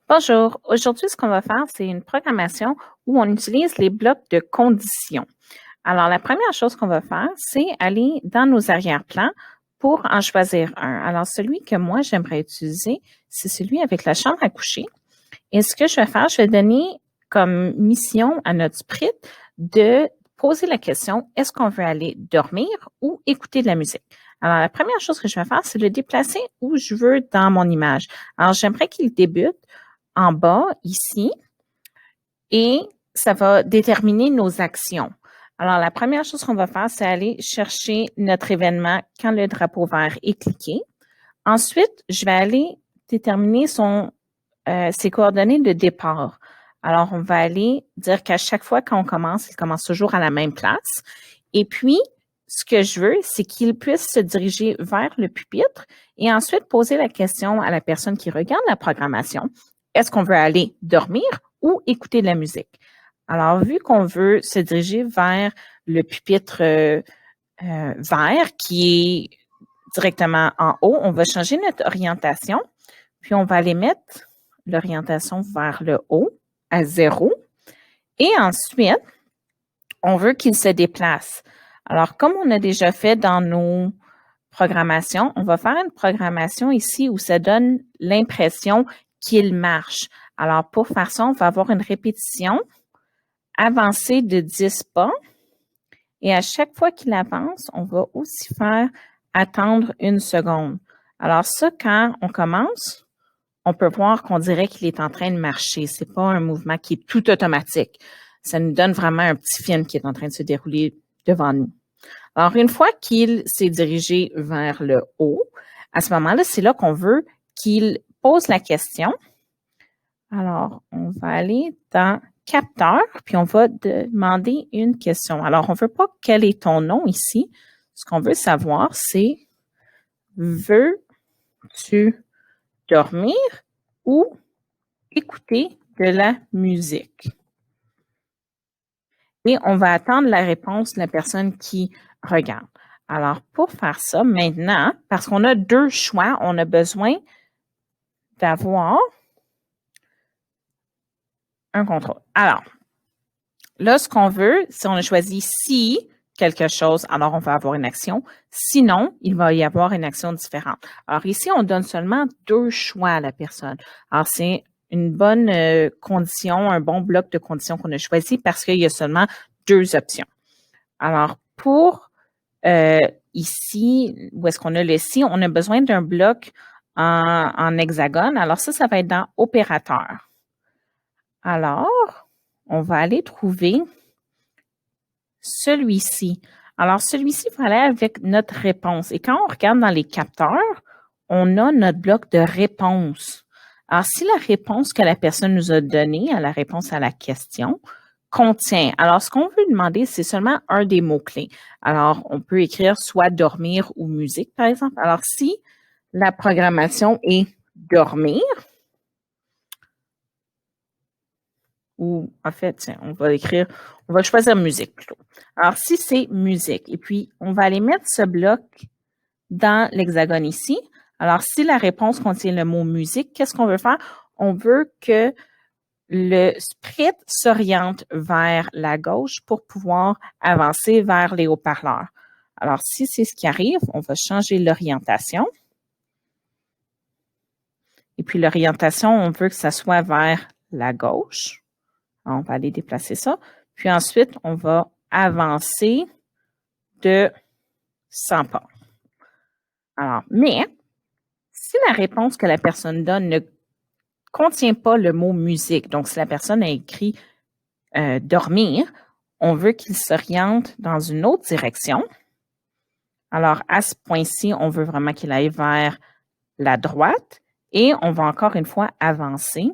Bonjour, aujourd'hui, ce qu'on va faire, c'est une programmation où on utilise les blocs de conditions. Alors, la première chose qu'on va faire, c'est aller dans nos arrière-plans pour en choisir un. Alors, celui que moi, j'aimerais utiliser, c'est celui avec la chambre à coucher. Et ce que je vais faire, je vais donner comme mission à notre sprite de poser la question, est-ce qu'on veut aller dormir ou écouter de la musique? Alors, la première chose que je vais faire, c'est le déplacer où je veux dans mon image. Alors, j'aimerais qu'il débute en bas, ici, et ça va déterminer nos actions. Alors, la première chose qu'on va faire, c'est aller chercher notre événement quand le drapeau vert est cliqué. Ensuite, je vais aller déterminer ses coordonnées de départ. Alors, on va aller dire qu'à chaque fois qu'on commence, il commence toujours à la même place. Et puis, ce que je veux, c'est qu'il puisse se diriger vers le pupitre et ensuite poser la question à la personne qui regarde la programmation. Est-ce qu'on veut aller dormir ou écouter de la musique? Alors, vu qu'on veut se diriger vers le pupitre vert qui est directement en haut, on va changer notre orientation, puis on va aller mettre l'orientation vers le haut à 0. Et ensuite, on veut qu'il se déplace. Alors, comme on a déjà fait dans nos programmations, on va faire une programmation ici où ça donne l'impression qu'il marche. Alors, pour faire ça, on va avoir une répétition avancée de 10 pas. Et à chaque fois qu'il avance, on va aussi faire attendre 1 seconde. Alors ça, quand on commence, on peut voir qu'on dirait qu'il est en train de marcher. C'est pas un mouvement qui est tout automatique. Ça nous donne vraiment un petit film qui est en train de se dérouler devant nous. Alors, une fois qu'il s'est dirigé vers le haut, à ce moment-là, c'est là qu'on veut qu'il pose la question. Alors, on va aller dans capteur, puis on va demander une question. Alors, on ne veut pas quel est ton nom ici. Ce qu'on veut savoir, c'est veux-tu dormir ou écouter de la musique? Et on va attendre la réponse de la personne qui regarde. Alors, pour faire ça, maintenant, parce qu'on a 2 choix, on a besoin d'avoir un contrôle. Alors, là, ce qu'on veut, si on a choisi si quelque chose, alors on va avoir une action. Sinon, il va y avoir une action différente. Alors ici, on donne seulement 2 choix à la personne. Alors, c'est une bonne condition, un bon bloc de conditions qu'on a choisi parce qu'il y a seulement 2 options. Alors, pour ici, où est-ce qu'on a le si, on a besoin d'un bloc en hexagone. Alors ça va être dans opérateur. Alors, on va aller trouver celui-ci. Alors, celui-ci va aller avec notre réponse. Et quand on regarde dans les capteurs, on a notre bloc de réponse. Alors, si la réponse que la personne nous a donnée, la réponse à la question, contient. Alors, ce qu'on veut demander, c'est seulement un des mots-clés. Alors, on peut écrire soit dormir ou musique, par exemple. Alors, si la programmation est dormir, ou en fait, tiens, on va choisir musique plutôt. Alors, si c'est musique, et puis on va aller mettre ce bloc dans l'hexagone ici. Alors, si la réponse contient le mot musique, qu'est-ce qu'on veut faire? On veut que le sprite s'oriente vers la gauche pour pouvoir avancer vers les haut-parleurs. Alors, si c'est ce qui arrive, on va changer l'orientation. Et puis, l'orientation, on veut que ça soit vers la gauche. On va aller déplacer ça. Puis ensuite, on va avancer de 100 pas. Alors, mais si la réponse que la personne donne ne contient pas le mot musique, donc si la personne a écrit dormir, on veut qu'il s'oriente dans une autre direction. Alors, à ce point-ci, on veut vraiment qu'il aille vers la droite et on va encore une fois avancer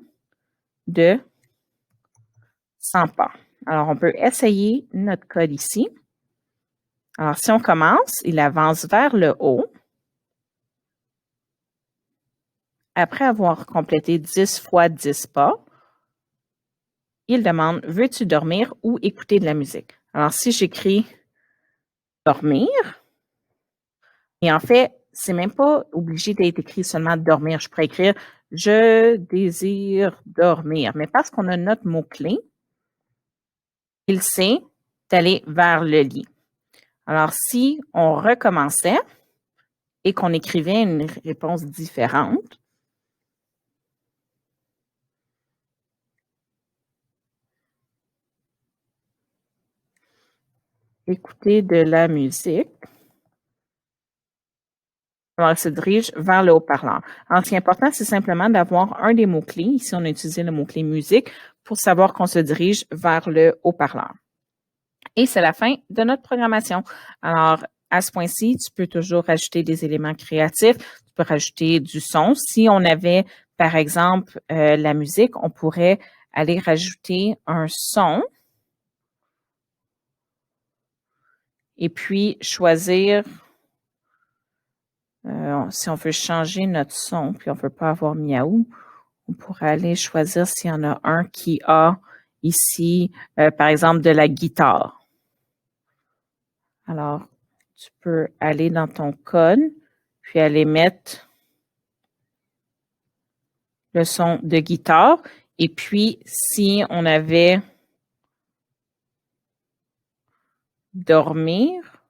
de 100 pas. Alors, on peut essayer notre code ici. Alors, si on commence, il avance vers le haut. Après avoir complété 10 fois 10 pas, il demande « Veux-tu dormir ou écouter de la musique? » Alors, si j'écris « dormir », et en fait, c'est même pas obligé d'être écrit seulement dormir. Je pourrais écrire je désire dormir. Mais parce qu'on a notre mot-clé, il sait d'aller vers le lit. Alors, si on recommençait et qu'on écrivait une réponse différente, écouter de la musique. Alors, il se dirige vers le haut-parleur. Alors, ce qui est important, c'est simplement d'avoir un des mots-clés. Ici, on a utilisé le mot-clé musique pour savoir qu'on se dirige vers le haut-parleur. Et c'est la fin de notre programmation. Alors, à ce point-ci, tu peux toujours rajouter des éléments créatifs. Tu peux rajouter du son. Si on avait, par exemple, la musique, on pourrait aller rajouter un son et puis choisir, si on veut changer notre son, puis on ne veut pas avoir miaou, on pourrait aller choisir s'il y en a un qui a ici, par exemple, de la guitare. Alors, tu peux aller dans ton code, puis aller mettre le son de guitare. Et puis, si on avait dormir,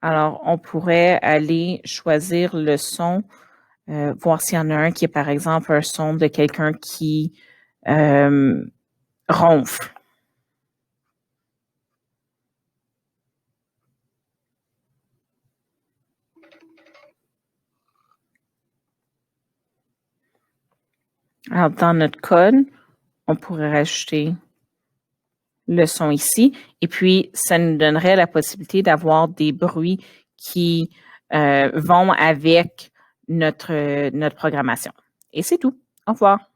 alors on pourrait aller choisir le son, voir s'il y en a un qui est par exemple un son de quelqu'un qui ronfle. Alors, dans notre code, on pourrait rajouter le son ici. Et puis, ça nous donnerait la possibilité d'avoir des bruits qui vont avec notre programmation. Et c'est tout. Au revoir.